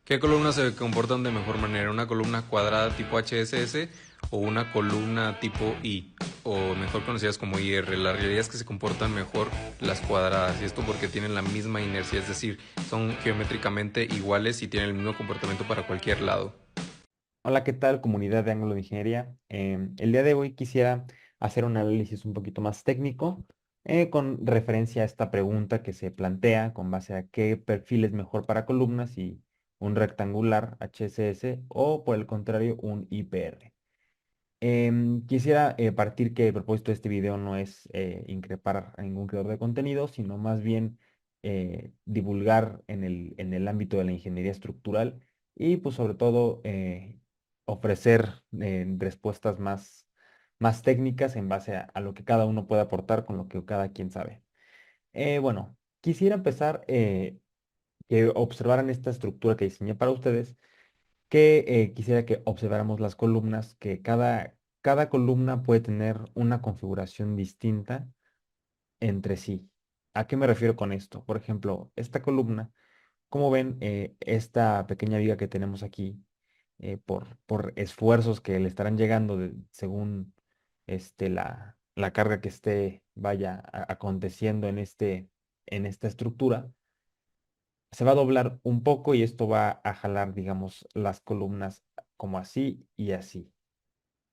¿Qué columnas se comportan de mejor manera? ¿Una columna cuadrada tipo HSS o una columna tipo I? O mejor conocidas como IR. La realidad es que se comportan mejor las cuadradas, y esto porque tienen la misma inercia, es decir, son geométricamente iguales y tienen el mismo comportamiento para cualquier lado. Hola, ¿qué tal, comunidad de Ángulo de Ingeniería? El día de hoy quisiera hacer un análisis un poquito más técnico con referencia a esta pregunta que se plantea con base a qué perfil es mejor para columnas, y un rectangular HSS o por el contrario un IPR. Quisiera partir que el propósito de este video no es increpar a ningún creador de contenido, sino más bien divulgar en el ámbito de la ingeniería estructural y pues sobre todo ofrecer respuestas más técnicas en base a lo que cada uno puede aportar con lo que cada quien sabe. Bueno, quisiera empezar que observaran esta estructura que diseñé para ustedes, que quisiera que observáramos las columnas, que cada columna puede tener una configuración distinta entre sí. ¿A qué me refiero con esto? Por ejemplo, esta columna, como ven, esta pequeña viga que tenemos aquí, por esfuerzos que le estarán llegando según la carga que vaya aconteciendo en esta estructura, se va a doblar un poco y esto va a jalar, digamos, las columnas como así y así.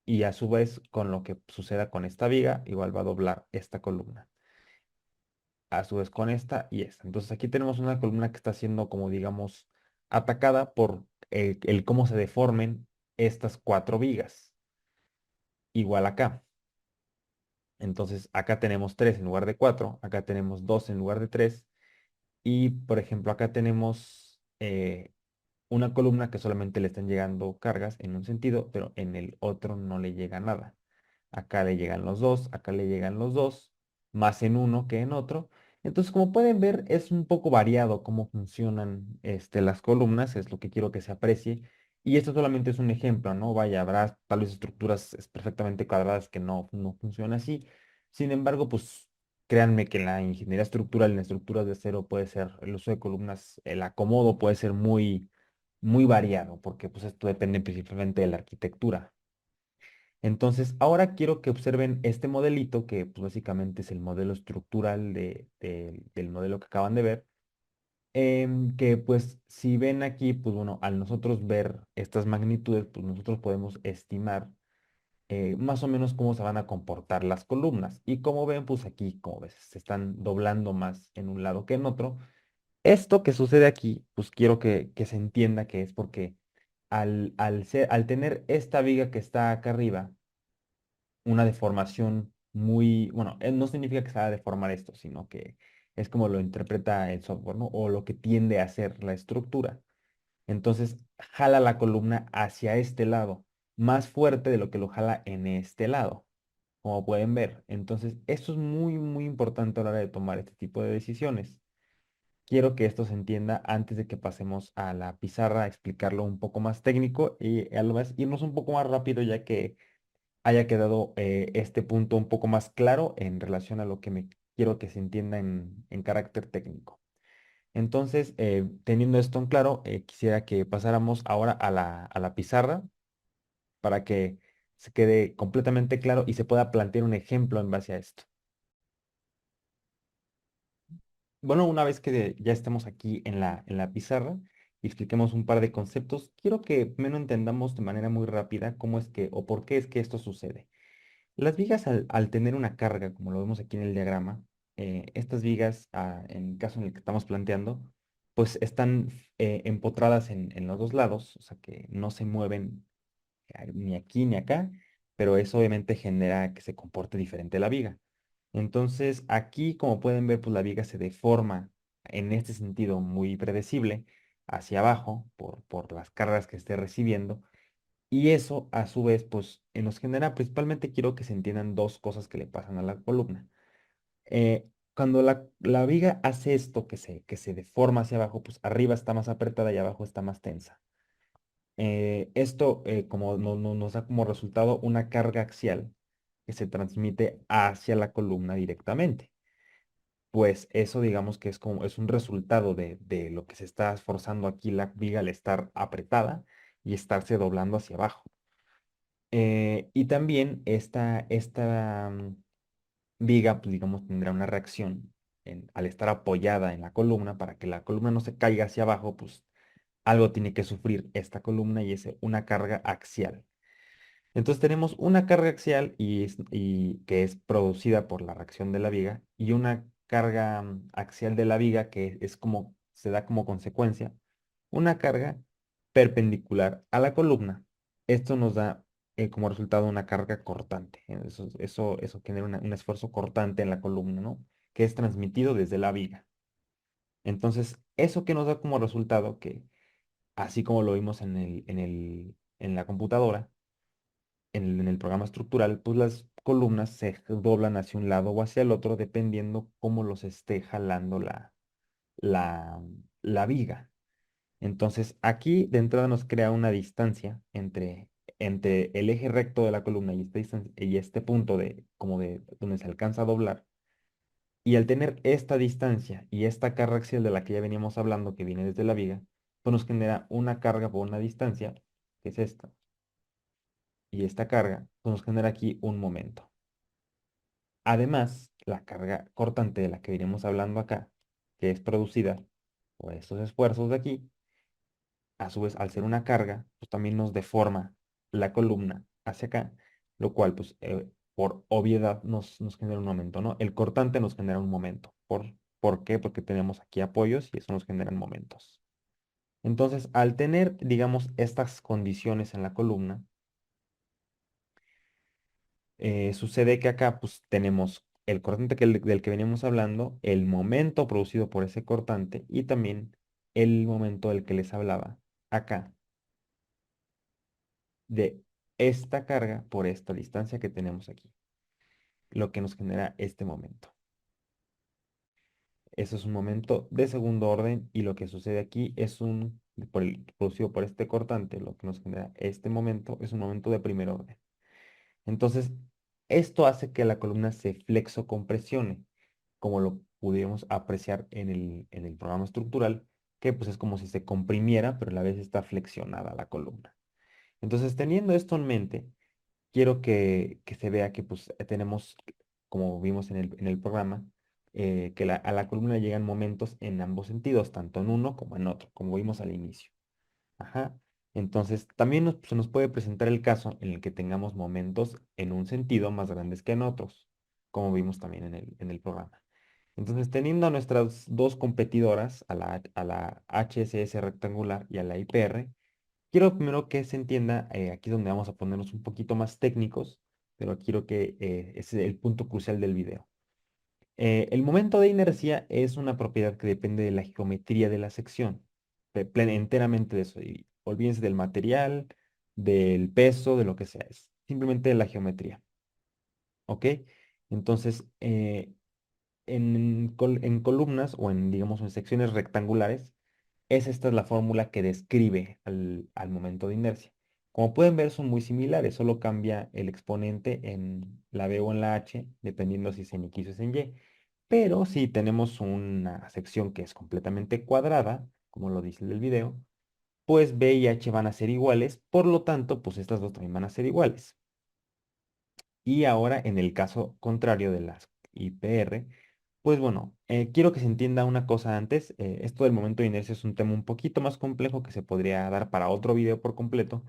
Y a su vez, con lo que suceda con esta viga, igual va a doblar esta columna. A su vez con esta y esta. Entonces aquí tenemos una columna que está siendo como, digamos, atacada por el cómo se deformen estas cuatro vigas. Igual acá. Entonces acá tenemos tres en lugar de cuatro. Acá tenemos dos en lugar de tres. Y por ejemplo, acá tenemos una columna que solamente le están llegando cargas en un sentido, pero en el otro no le llega nada. Acá le llegan los dos, acá le llegan los dos, más en uno que en otro. Entonces, como pueden ver, es un poco variado cómo funcionan las columnas, es lo que quiero que se aprecie. Y esto solamente es un ejemplo, ¿no? Vaya, habrá tal vez estructuras perfectamente cuadradas que no funcionan así. Sin embargo, pues créanme que en la ingeniería estructural, en estructuras de acero, puede ser el uso de columnas, el acomodo puede ser muy variado, porque pues esto depende principalmente de la arquitectura. Entonces, ahora quiero que observen este modelito, que pues, básicamente es el modelo estructural del modelo que acaban de ver. Que pues si ven aquí, pues bueno, al nosotros ver estas magnitudes, pues nosotros podemos estimar más o menos cómo se van a comportar las columnas. Y como ven, pues aquí, como ves, se están doblando más en un lado que en otro. Esto que sucede aquí, pues quiero que se entienda que es porque al tener esta viga que está acá arriba, una deformación muy, bueno, no significa que se va a deformar esto, sino que es como lo interpreta el software, ¿no? O lo que tiende a hacer la estructura. Entonces, jala la columna hacia este lado, más fuerte de lo que lo jala en este lado, como pueden ver. Entonces, esto es muy importante a la hora de tomar este tipo de decisiones. Quiero que esto se entienda antes de que pasemos a la pizarra a explicarlo un poco más técnico y a la vez irnos un poco más rápido, ya que haya quedado este punto un poco más claro en relación a lo que me quiero que se entienda en carácter técnico. Entonces, teniendo esto en claro, quisiera que pasáramos ahora a la pizarra para que se quede completamente claro y se pueda plantear un ejemplo en base a esto. Bueno, una vez que ya estemos aquí en la pizarra y expliquemos un par de conceptos, quiero que menos entendamos de manera muy rápida cómo es que o por qué es que esto sucede. Las vigas al tener una carga, como lo vemos aquí en el diagrama, estas vigas, en el caso en el que estamos planteando, pues están empotradas en los dos lados, o sea que no se mueven ni aquí ni acá, pero eso obviamente genera que se comporte diferente la viga. Entonces aquí, como pueden ver, pues la viga se deforma en este sentido muy predecible hacia abajo por las cargas que esté recibiendo, y eso, a su vez, pues nos genera, principalmente quiero que se entiendan dos cosas que le pasan a la columna. Cuando la viga hace esto, que se deforma hacia abajo, pues arriba está más apretada y abajo está más tensa. Esto como nos da como resultado una carga axial que se transmite hacia la columna directamente. pues eso digamos que es como, es un resultado de lo que se está esforzando aquí la viga al estar apretada y estarse doblando hacia abajo. Y también esta viga, pues digamos, tendrá una reacción al estar apoyada en la columna para que la columna no se caiga hacia abajo, pues algo tiene que sufrir esta columna y es una carga axial. Entonces tenemos una carga axial y que es producida por la reacción de la viga y una carga axial de la viga que es como, se da como consecuencia, una carga perpendicular a la columna. Esto nos da como resultado una carga cortante. Eso genera un esfuerzo cortante en la columna, ¿no? Que es transmitido desde la viga. Entonces, eso que nos da como resultado que, así como lo vimos en la computadora, en el programa estructural, pues las columnas se doblan hacia un lado o hacia el otro dependiendo cómo los esté jalando la, la viga. Entonces, aquí de entrada nos crea una distancia entre el eje recto de la columna y y este punto como de donde se alcanza a doblar. Y al tener esta distancia y esta carga axial de la que ya veníamos hablando, que viene desde la viga, pues nos genera una carga por una distancia, que es esta. Y esta carga pues nos genera aquí un momento. Además, la carga cortante de la que venimos hablando acá, que es producida por estos esfuerzos de aquí, a su vez, al ser una carga, pues también nos deforma la columna hacia acá, lo cual, pues, por obviedad nos genera un momento, ¿no? El cortante nos genera un momento. ¿Por qué? Porque tenemos aquí apoyos y eso nos genera momentos. Entonces, al tener, digamos, estas condiciones en la columna, sucede que acá, pues, tenemos el cortante del que veníamos hablando, el momento producido por ese cortante y también el momento del que les hablaba acá de esta carga por esta distancia que tenemos aquí, lo que nos genera este momento. Eso es un momento de segundo orden y lo que sucede aquí es producido por este cortante, lo que nos genera este momento es un momento de primer orden. Entonces, esto hace que la columna se flexo-compresione, como lo pudimos apreciar en el programa estructural, que pues es como si se comprimiera, pero a la vez está flexionada la columna. Entonces, teniendo esto en mente, quiero que se vea que pues tenemos, como vimos en el programa, que a la columna llegan momentos en ambos sentidos, tanto en uno como en otro, como vimos al inicio. Ajá. Entonces, también se nos puede presentar el caso en el que tengamos momentos en un sentido más grandes que en otros, como vimos también en el programa. Entonces, teniendo a nuestras dos competidoras, a la HSS rectangular y a la IPR, quiero primero que se entienda, aquí es donde vamos a ponernos un poquito más técnicos, pero quiero que ese es el punto crucial del video. El momento de inercia es una propiedad que depende de la geometría de la sección, enteramente de eso. Y olvídense del material, del peso, de lo que sea, es simplemente de la geometría. ¿Ok? Entonces, en columnas o digamos, en secciones rectangulares, esta es la fórmula que describe al momento de inercia. Como pueden ver, son muy similares, solo cambia el exponente en la B o en la H, dependiendo si es en X o es en Y. Pero si tenemos una sección que es completamente cuadrada, como lo dice el video, pues B y H van a ser iguales, por lo tanto, pues estas dos también van a ser iguales. Y ahora, en el caso contrario de las IPR, pues bueno, quiero que se entienda una cosa antes. Esto del momento de inercia es un tema un poquito más complejo que se podría dar para otro video por completo.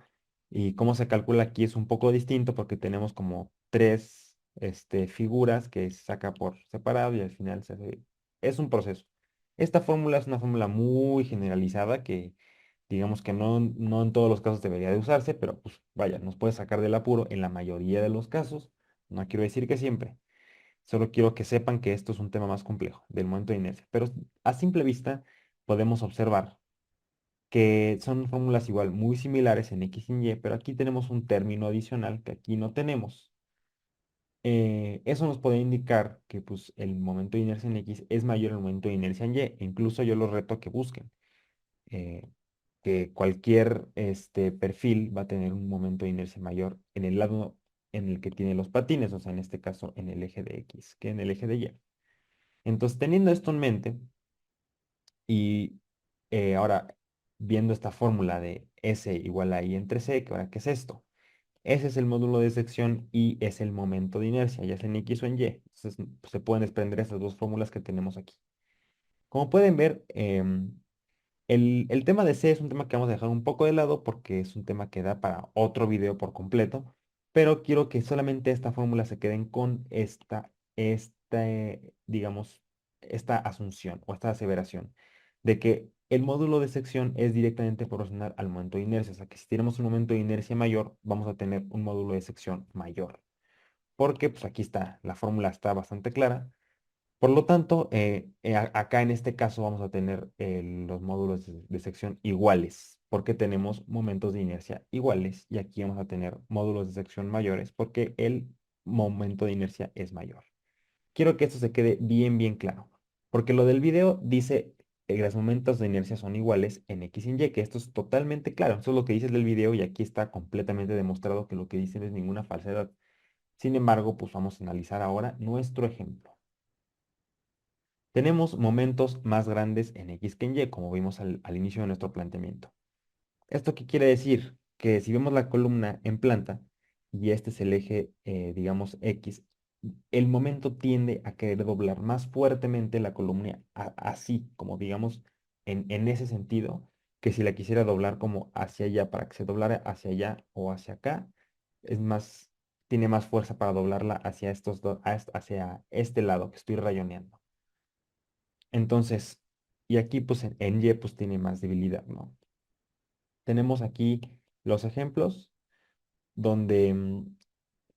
Y cómo se calcula aquí es un poco distinto porque tenemos como tres figuras que se saca por separado y al final se hace. Es un proceso. Esta fórmula es una fórmula muy generalizada que digamos que no en todos los casos debería de usarse, pero pues vaya, nos puede sacar del apuro en la mayoría de los casos. No quiero decir que siempre. Solo quiero que sepan que esto es un tema más complejo del momento de inercia. Pero a simple vista podemos observar que son fórmulas igual muy similares en X y en Y, pero aquí tenemos un término adicional que aquí no tenemos. Eso nos puede indicar que pues, el momento de inercia en X es mayor al momento de inercia en Y. E incluso yo los reto a que busquen. eh, que cualquier perfil va a tener un momento de inercia mayor en el lado en el que tiene los patines, o sea, en este caso en el eje de X, que en el eje de Y. Entonces, teniendo esto en mente y ahora viendo esta fórmula de S igual a I entre C, que ahora, ¿qué es esto? Ese es el módulo de sección y es el momento de inercia, ya sea en X o en Y. Entonces, pues, se pueden desprender estas dos fórmulas que tenemos aquí. Como pueden ver, el tema de C es un tema que vamos a dejar un poco de lado porque es un tema que da para otro video por completo, pero quiero que solamente esta fórmula se queden con digamos, esta asunción o esta aseveración de que el módulo de sección es directamente proporcional al momento de inercia. O sea, que si tenemos un momento de inercia mayor, vamos a tener un módulo de sección mayor. Porque, pues aquí está, la fórmula está bastante clara. Por lo tanto, acá en este caso vamos a tener los módulos de sección iguales, porque tenemos momentos de inercia iguales, y aquí vamos a tener módulos de sección mayores, porque el momento de inercia es mayor. Quiero que esto se quede bien, bien claro, porque lo del video dice que los momentos de inercia son iguales en X y en Y, que esto es totalmente claro. Eso es lo que dice del video y aquí está completamente demostrado que lo que dice no es ninguna falsedad. Sin embargo, pues vamos a analizar ahora nuestro ejemplo. Tenemos momentos más grandes en X que en Y, como vimos al inicio de nuestro planteamiento. ¿Esto qué quiere decir? Que si vemos la columna en planta y este es el eje, digamos, X, el momento tiende a querer doblar más fuertemente la columna así, como digamos, en ese sentido, que si la quisiera doblar como hacia allá, para que se doblara hacia allá o hacia acá, es más, tiene más fuerza para doblarla hacia estos dos, hacia este lado que estoy rayoneando. Entonces, y aquí pues en Y pues tiene más debilidad, ¿no? Tenemos aquí los ejemplos donde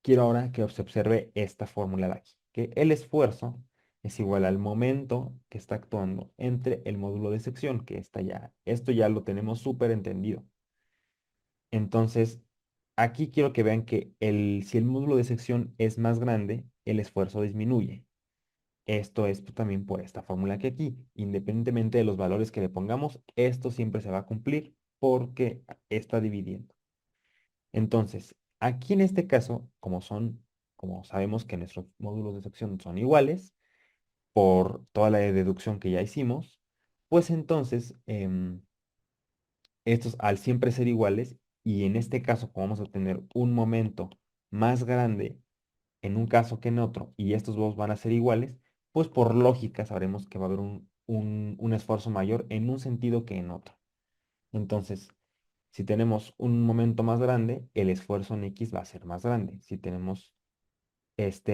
quiero ahora que se observe esta fórmula de aquí, que el esfuerzo es igual al momento que está actuando entre el módulo de sección, que está ya, esto ya lo tenemos súper entendido. Entonces, aquí quiero que vean que si el módulo de sección es más grande, el esfuerzo disminuye. Esto es pues, también por esta fórmula que aquí, independientemente de los valores que le pongamos, esto siempre se va a cumplir porque está dividiendo. Entonces, aquí en este caso, como sabemos que nuestros módulos de sección son iguales, por toda la deducción que ya hicimos, pues entonces, estos al siempre ser iguales, y en este caso, como vamos a tener un momento más grande en un caso que en otro, y estos dos van a ser iguales, pues por lógica sabremos que va a haber un esfuerzo mayor en un sentido que en otro. Entonces, si tenemos un momento más grande, el esfuerzo en X va a ser más grande. Si tenemos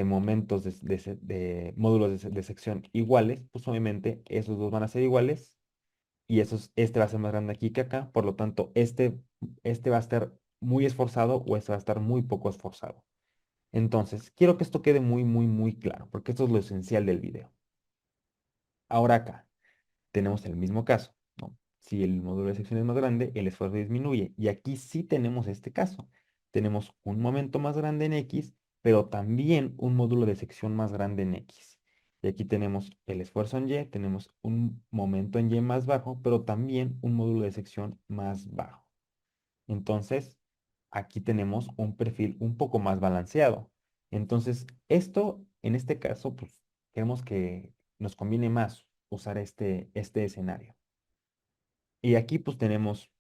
momentos de módulos de sección iguales, pues obviamente esos dos van a ser iguales y este va a ser más grande aquí que acá. Por lo tanto, este va a estar muy esforzado o este va a estar muy poco esforzado. Entonces, quiero que esto quede muy, muy, muy claro, porque esto es lo esencial del video. Ahora acá tenemos el mismo caso, ¿no? Si el módulo de sección es más grande, el esfuerzo disminuye. Y aquí sí tenemos este caso. Tenemos un momento más grande en X, pero también un módulo de sección más grande en X. Y aquí tenemos el esfuerzo en Y, tenemos un momento en Y más bajo, pero también un módulo de sección más bajo. Entonces, aquí tenemos un perfil un poco más balanceado. Entonces, esto, en este caso, pues, queremos que nos conviene más usar este escenario. Y aquí, pues, tenemos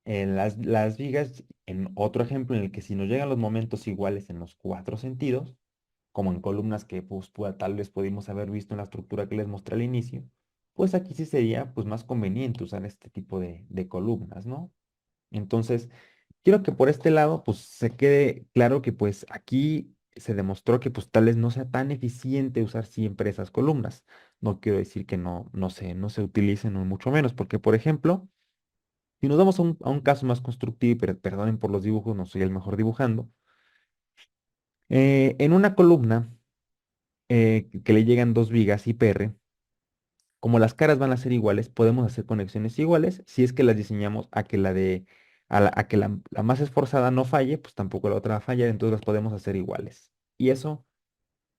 las vigas en otro ejemplo en el que si nos llegan los momentos iguales en los cuatro sentidos, como en columnas que, pues, tal vez pudimos haber visto en la estructura que les mostré al inicio, pues aquí sí sería, pues, más conveniente usar este tipo de columnas, ¿no? Entonces, quiero que por este lado, pues se quede claro que pues aquí se demostró que pues tal vez no sea tan eficiente usar siempre esas columnas. No quiero decir que no se utilicen, o mucho menos, porque por ejemplo, si nos vamos a un caso más constructivo, y perdonen por los dibujos, no soy el mejor dibujando, en una columna que le llegan dos vigas IPR, como las caras van a ser iguales, podemos hacer conexiones iguales si es que las diseñamos a que la más esforzada no falle, pues tampoco la otra va a fallar, entonces las podemos hacer iguales. Y eso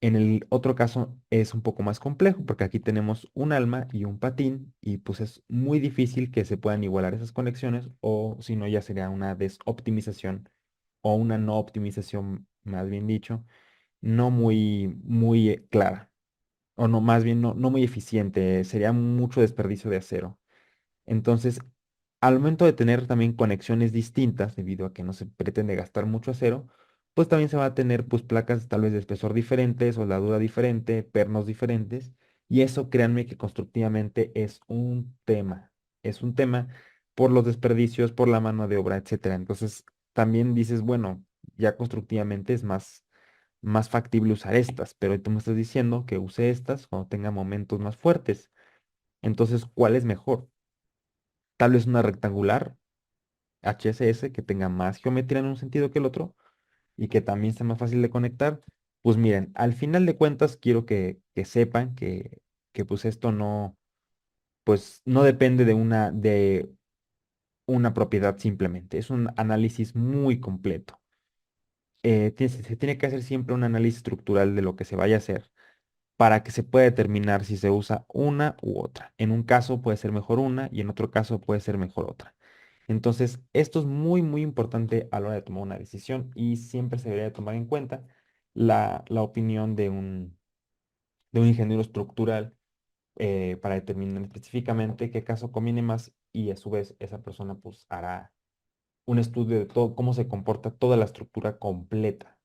en el otro caso es un poco más complejo porque aquí tenemos un alma y un patín y pues es muy difícil que se puedan igualar esas conexiones o si no ya sería una desoptimización o una no optimización, más bien dicho, no muy, muy clara. o no, más bien no muy eficiente, sería mucho desperdicio de acero. Entonces, al momento de tener también conexiones distintas, debido a que no se pretende gastar mucho acero, pues también se va a tener pues placas tal vez de espesor diferente, soldadura diferente, pernos diferentes, y eso créanme que constructivamente es un tema por los desperdicios, por la mano de obra, etcétera. Entonces, también dices, bueno, ya constructivamente es más factible usar estas, pero tú me estás diciendo que use estas cuando tenga momentos más fuertes. Entonces, ¿cuál es mejor? Tal vez una rectangular HSS que tenga más geometría en un sentido que el otro y que también sea más fácil de conectar. Pues miren, al final de cuentas quiero que sepan que pues esto pues no depende de una propiedad simplemente. Es un análisis muy completo. Se tiene que hacer siempre un análisis estructural de lo que se vaya a hacer para que se pueda determinar si se usa una u otra. En un caso puede ser mejor una y en otro caso puede ser mejor otra. Entonces, esto es muy importante a la hora de tomar una decisión y siempre se debería tomar en cuenta la opinión de un ingeniero estructural para determinar específicamente qué caso conviene más y a su vez esa persona pues hará un estudio de todo, cómo se comporta toda la estructura completa,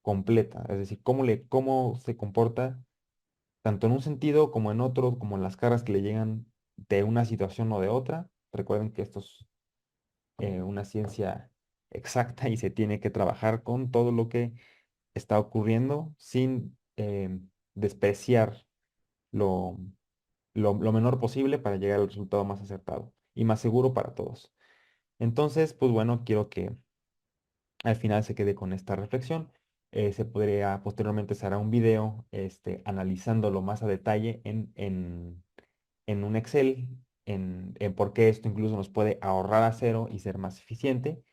es decir, cómo se comporta tanto en un sentido como en otro, como en las cargas que le llegan de una situación o de otra. Recuerden que esto es una ciencia exacta y se tiene que trabajar con todo lo que está ocurriendo sin despreciar lo, lo menor posible para llegar al resultado más acertado y más seguro para todos. Entonces, pues bueno, quiero que al final se quede con esta reflexión. Se podría, posteriormente se hará un video analizándolo más a detalle en un Excel, en por qué esto incluso nos puede ahorrar acero y ser más eficiente.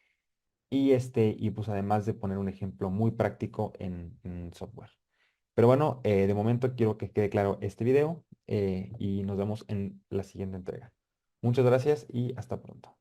Y pues además de poner un ejemplo muy práctico en software. Pero bueno, de momento quiero que quede claro este video y nos vemos en la siguiente entrega. Muchas gracias y hasta pronto.